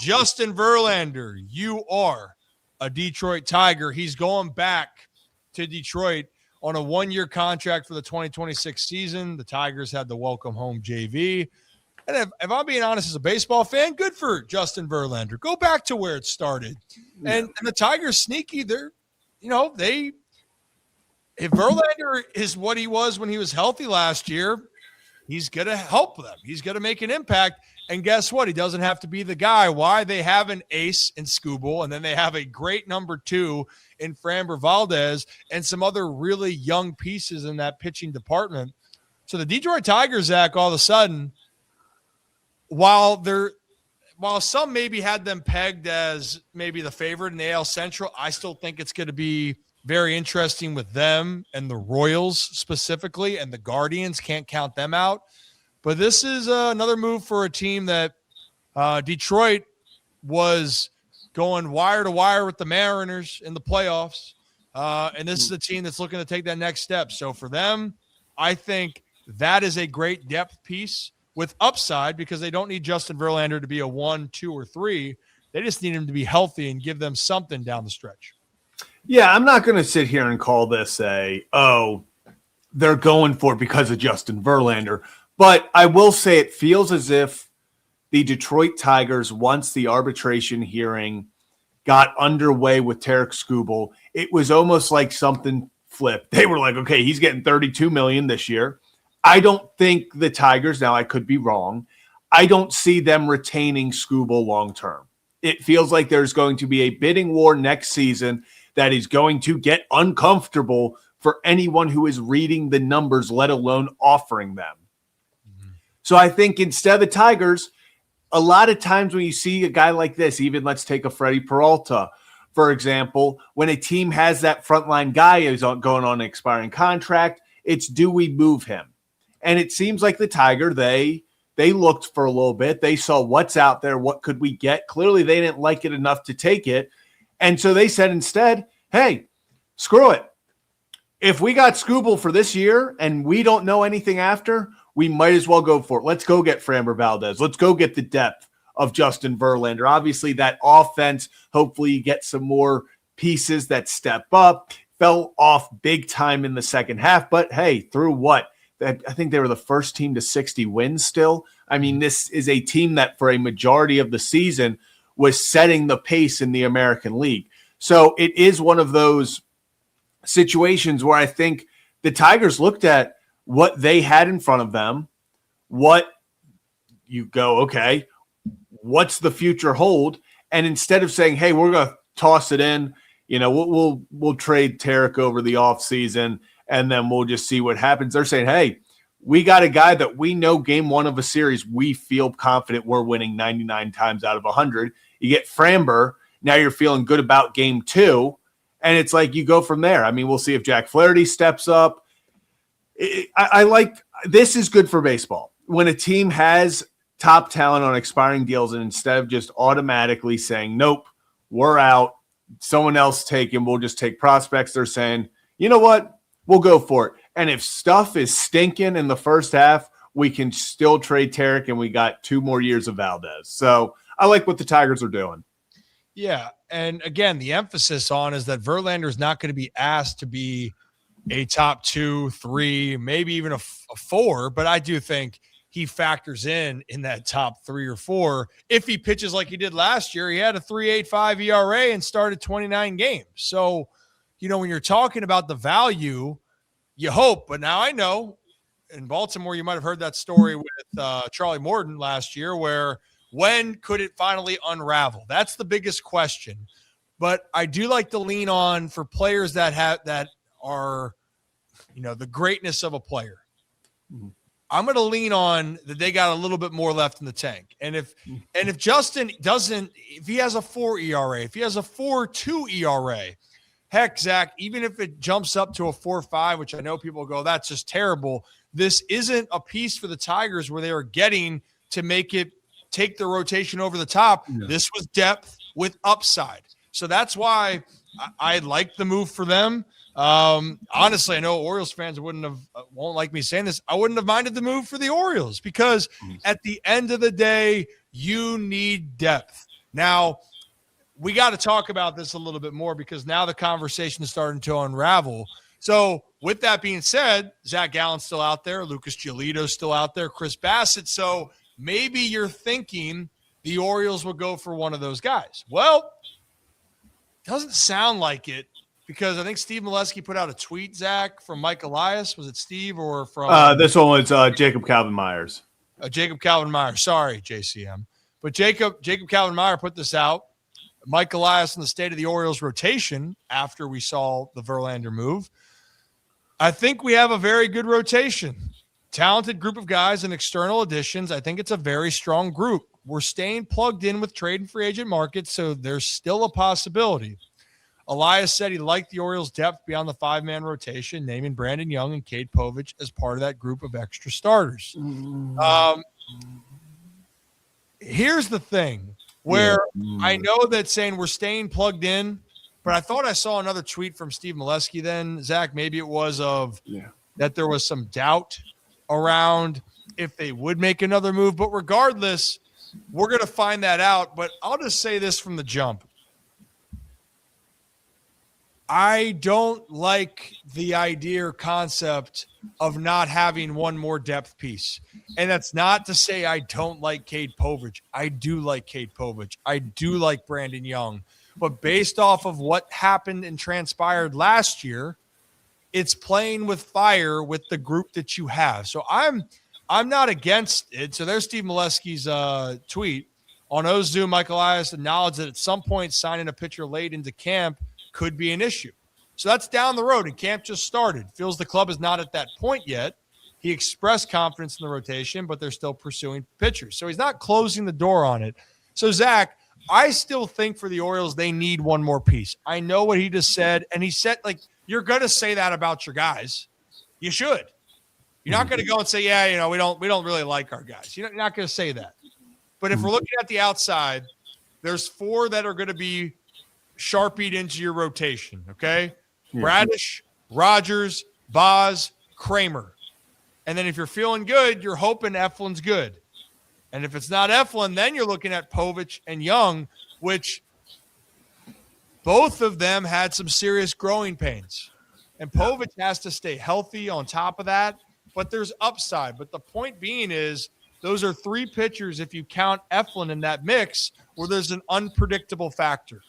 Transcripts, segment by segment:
Justin Verlander, you are a Detroit Tiger. He's going back to Detroit on a one-year contract for the 2026 season. The Tigers had the welcome home JV. And if I'm being honest as a baseball fan, good for Justin Verlander. Go back to where it started. And the Tigers sneaky. If Verlander is what he was when he was healthy last year, he's going to help them. He's going to make an impact. And guess what? He doesn't have to be the guy. Why? They have an ace in Skubal, and then they have a great number 2 in Framber Valdez and some other really young pieces in that pitching department. So the Detroit Tigers, Zach, all of a sudden, while some maybe had them pegged as maybe the favorite in the AL Central, I still think it's going to be very interesting with them and the Royals specifically, and the Guardians, can't count them out. But this is another move for a team that Detroit was going wire to wire with the Mariners in the playoffs. And this is a team that's looking to take that next step. So for them, I think that is a great depth piece with upside, because they don't need Justin Verlander to be a 1, 2, or 3. They just need him to be healthy and give them something down the stretch. Yeah, I'm not going to sit here and call this they're going for it because of Justin Verlander. But I will say it feels as if the Detroit Tigers, once the arbitration hearing got underway with Tarek Skubal, it was almost like something flipped. They were like, okay, he's getting $32 million this year. I don't think the Tigers, now I could be wrong, I don't see them retaining Skubal long term. It feels like there's going to be a bidding war next season that is going to get uncomfortable for anyone who is reading the numbers, let alone offering them. So I think instead of the Tigers, a lot of times when you see a guy like this, even let's take a Freddie Peralta, for example, when a team has that frontline guy who's going on an expiring contract, it's do we move him? And it seems like the Tiger, they looked for a little bit. They saw what's out there. What could we get? Clearly, they didn't like it enough to take it. And so they said instead, hey, screw it. If we got Skubal for this year and we don't know anything after, we might as well go for it. Let's go get Framber Valdez. Let's go get the depth of Justin Verlander. Obviously, that offense, hopefully you get some more pieces that step up. Fell off big time in the second half, but hey, through what? I think they were the first team to 60 wins still. I mean, this is a team that for a majority of the season was setting the pace in the American League. So it is one of those situations where I think the Tigers looked at what they had in front of them, what you go, okay, what's the future hold? And instead of saying, hey, we're going to toss it in, we'll trade Tarek over the offseason and then we'll just see what happens. They're saying, hey, we got a guy that we know game one of a series, we feel confident we're winning 99 times out of 100. You get Framber, now you're feeling good about game 2, and it's like you go from there. I mean, we'll see if Jack Flaherty steps up. I like this is good for baseball. When a team has top talent on expiring deals and instead of just automatically saying, nope, we're out, someone else take him, we'll just take prospects, they're saying, you know what, we'll go for it. And if stuff is stinking in the first half, we can still trade Tarek and we got 2 more years of Valdez. So I like what the Tigers are doing. Yeah, and again, the emphasis on is that Verlander is not going to be asked to be a top 2, 3, maybe even a 4, but I do think he factors in that top 3 or 4. If he pitches like he did last year, he had a 3.85 ERA and started 29 games. So, when you're talking about the value, you hope, but now I know in Baltimore, you might have heard that story with Charlie Morton last year where when could it finally unravel? That's the biggest question. But I do like to lean on for players that are, the greatness of a player. Mm-hmm. I'm going to lean on that they got a little bit more left in the tank. And if Justin doesn't, if he has a 4 ERA, if he has a 4.2 ERA, heck, Zach, even if it jumps up to a 4.5, which I know people go, that's just terrible. This isn't a piece for the Tigers where they are getting to make it take the rotation over the top. Yeah. This was depth with upside. So that's why I like the move for them. Honestly, I know Orioles fans won't like me saying this. I wouldn't have minded the move for the Orioles because at the end of the day, you need depth. Now, we got to talk about this a little bit more because now the conversation is starting to unravel. So with that being said, Zach Gallen's still out there. Lucas Giolito's still out there. Chris Bassett. So maybe you're thinking the Orioles will go for one of those guys. Well, doesn't sound like it because I think Steve Molesky put out a tweet, Zach, from Mike Elias. Was it Steve or from this one was Jacob Calvin-Myers. Jacob Calvin-Meyer. Sorry, JCM. But Jacob Calvin-Meyer put this out. Mike Elias in the state of the Orioles rotation after we saw the Verlander move. I think we have a very good rotation. Talented group of guys and external additions. I think it's a very strong group. We're staying plugged in with trade and free agent markets, so there's still a possibility. Elias said he liked the Orioles' depth beyond the five-man rotation, naming Brandon Young and Cade Povich as part of that group of extra starters. Here's the thing where I know that saying we're staying plugged in, but I thought I saw another tweet from Steve Molesky then, Zach, maybe it was that there was some doubt around if they would make another move. But regardless, we're going to find that out. But I'll just say this from the jump. I don't like the idea or concept of not having one more depth piece. And that's not to say I don't like Cade Povich. I do like Cade Povich. I do like Brandon Young. But based off of what happened and transpired last year, it's playing with fire with the group that you have. So I'm not against it. So there's Steve Molesky's tweet. On Ozu, Mike Elias acknowledged that at some point signing a pitcher late into camp could be an issue. So that's down the road, and camp just started. Feels the club is not at that point yet. He expressed confidence in the rotation, but they're still pursuing pitchers. So he's not closing the door on it. So, Zach, I still think for the Orioles, they need one more piece. I know what he just said, and he said, like, you're going to say that about your guys. You should. You're not going to go and say, yeah, you know, we don't really like our guys. You're not going to say that. But if we're looking at the outside, there's four that are going to be sharpied into your rotation, okay? Yeah. Bradish, Rogers, Boz, Kramer. And then if you're feeling good, you're hoping Eflin's good. And if it's not Eflin, then you're looking at Povich and Young, which both of them had some serious growing pains. And Povich has to stay healthy on top of that, but there's upside. But the point being is those are three pitchers, if you count Eflin in that mix, where there's an unpredictable factor.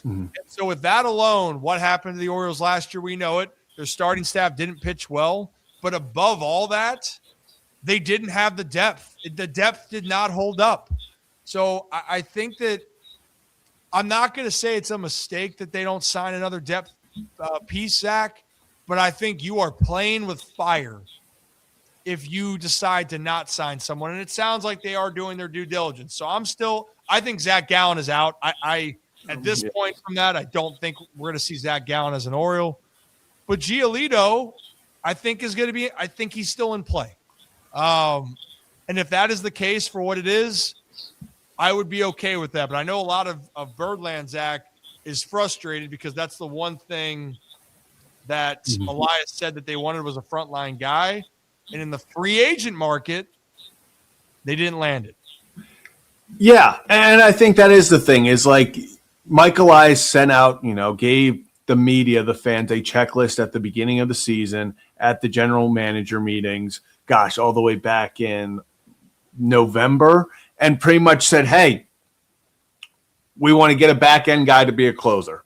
And so with that alone, what happened to the Orioles last year, we know it. Their starting staff didn't pitch well. But above all that, they didn't have the depth. The depth did not hold up. So I think that I'm not going to say it's a mistake that they don't sign another depth piece, Zach, but I think you are playing with fire if you decide to not sign someone. And it sounds like they are doing their due diligence. So I think Zach Gallen is out. At this point from that, I don't think we're going to see Zach Gallen as an Oriole. But Giolito, I think he's still in play. And if that is the case for what it is, I would be okay with that. But I know a lot of Birdland, Zach, is frustrated because that's the one thing that Elias said that they wanted was a frontline guy. And in the free agent market, they didn't land it. Yeah, and I think that is the thing is like Mike Elias sent out, gave the media, the fans, a checklist at the beginning of the season at the general manager meetings, all the way back in November, and pretty much said, hey, we want to get a back-end guy to be a closer.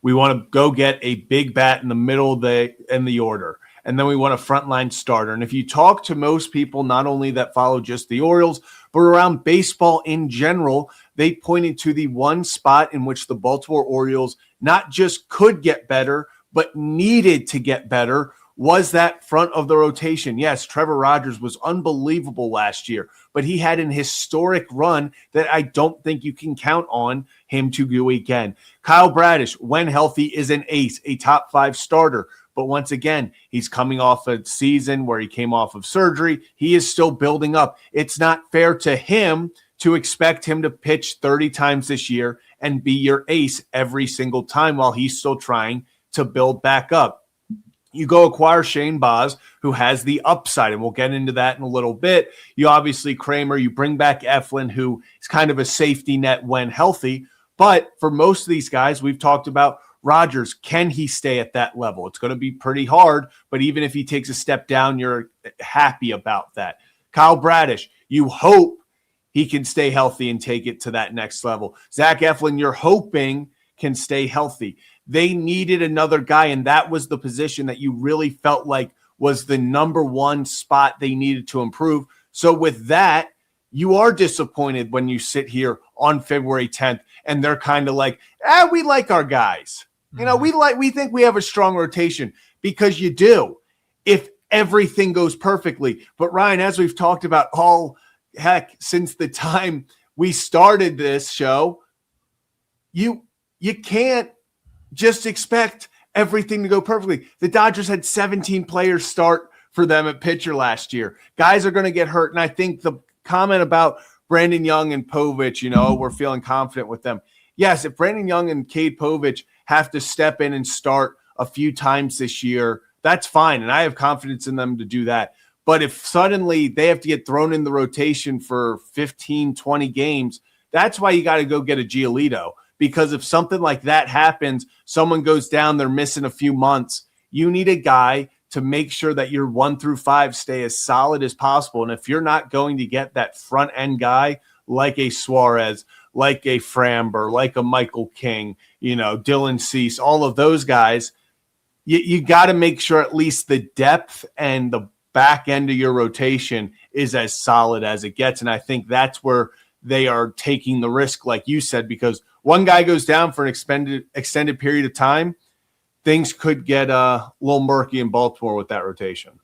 We want to go get a big bat in the middle of the order. And then we want a frontline starter. And if you talk to most people, not only that follow just the Orioles, but around baseball in general, they pointed to the one spot in which the Baltimore Orioles not just could get better, but needed to get better, was that front of the rotation. Yes, Trevor Rogers was unbelievable last year, but he had an historic run that I don't think you can count on him to do again. Kyle Bradish, when healthy, is an ace, a top 5 starter. But once again, he's coming off a season where he came off of surgery. He is still building up. It's not fair to him to expect him to pitch 30 times this year and be your ace every single time while he's still trying to build back up. You go acquire Shane Baz, who has the upside, and we'll get into that in a little bit. You obviously Kramer, you bring back Eflin, who is kind of a safety net when healthy. But for most of these guys, we've talked about Rodgers. Can he stay at that level? It's going to be pretty hard, but even if he takes a step down, you're happy about that. Kyle Bradish, you hope he can stay healthy and take it to that next level. Zach Eflin, you're hoping can stay healthy. They needed another guy, and that was the position that you really felt like was the number one spot they needed to improve. So with that, you are disappointed when you sit here on February 10th and they're kind of like, we like our guys. You know, we think we have a strong rotation, because you do if everything goes perfectly. But Ryan, as we've talked about since the time we started this show, you can't just expect everything to go perfectly. The Dodgers had 17 players start for them at pitcher last year. Guys are going to get hurt. And I think the comment about Brandon Young and Povich, we're feeling confident with them. Yes, if Brandon Young and Cade Povich have to step in and start a few times this year, that's fine. And I have confidence in them to do that. But if suddenly they have to get thrown in the rotation for 15, 20 games, that's why you got to go get a Giolito. Because if something like that happens, someone goes down, they're missing a few months, you need a guy to make sure that your 1 through 5 stay as solid as possible. And if you're not going to get that front end guy like a Suarez, like a Framber, like a Michael King, Dylan Cease, all of those guys, you got to make sure at least the depth and the back end of your rotation is as solid as it gets. And I think that's where they are taking the risk, like you said, because one guy goes down for an extended period of time, things could get a little murky in Baltimore with that rotation.